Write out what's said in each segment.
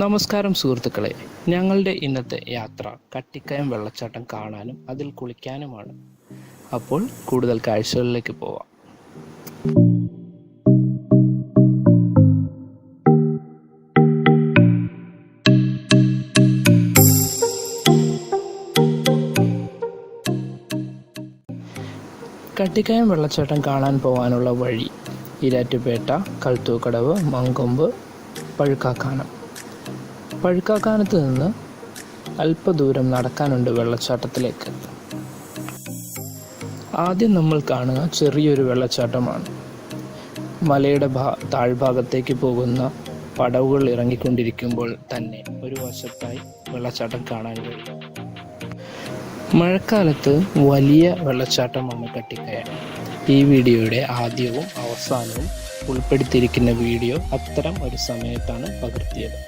നമസ്കാരം സുഹൃത്തുക്കളെ, ഞങ്ങളുടെ ഇന്നത്തെ യാത്ര കട്ടിക്കയം വെള്ളച്ചാട്ടം കാണാനും അതിൽ കുളിക്കാനുമാണ്. അപ്പോൾ കൂടുതൽ കാഴ്ചകളിലേക്ക് പോവാം. കട്ടിക്കയം വെള്ളച്ചാട്ടം കാണാൻ പോകാനുള്ള വഴി ഈരാറ്റുപേട്ട, കൽത്തൂക്കടവ്, മങ്കൊമ്പ്, പഴുക്കാക്കാനം. പഴുക്കാക്കാനത്ത് നിന്ന് അല്പദൂരം നടക്കാനുണ്ട് വെള്ളച്ചാട്ടത്തിലേക്ക്. ആദ്യം നമ്മൾ കാണുക ചെറിയൊരു വെള്ളച്ചാട്ടമാണ്. മലയുടെ താഴ്ഭാഗത്തേക്ക് പോകുന്ന പടവുകൾ ഇറങ്ങിക്കൊണ്ടിരിക്കുമ്പോൾ തന്നെ ഒരു വശത്തായി വെള്ളച്ചാട്ടം കാണാൻ കഴിയും. മഴക്കാലത്ത് വലിയ വെള്ളച്ചാട്ടമാണ് കട്ടിക്കയം. ഈ വീഡിയോയുടെ ആദ്യവും അവസാനവും ഉൾപ്പെടുത്തിയിരിക്കുന്ന വീഡിയോ അത്തരം ഒരു സമയത്താണ് പകർത്തിയത്.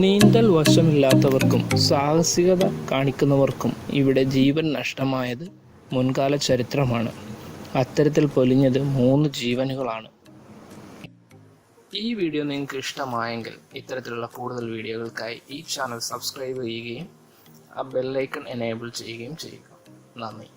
നീന്തൽ വശമില്ലാത്തവർക്കും സാഹസികത കാണിക്കുന്നവർക്കും ഇവിടെ ജീവൻ നഷ്ടമായത് മുൻകാല ചരിത്രമാണ്. അത്തരത്തിൽ പൊലിഞ്ഞത് 3 ജീവനുകളാണ്. ഈ വീഡിയോ നിങ്ങൾക്ക് ഇഷ്ടമായെങ്കിൽ ഇത്തരത്തിലുള്ള കൂടുതൽ വീഡിയോകൾക്കായി ഈ ചാനൽ സബ്സ്ക്രൈബ് ചെയ്യുകയും ആ ബെല്ലൈക്കൺ എനേബിൾ ചെയ്യുകയും ചെയ്യുക. നന്ദി.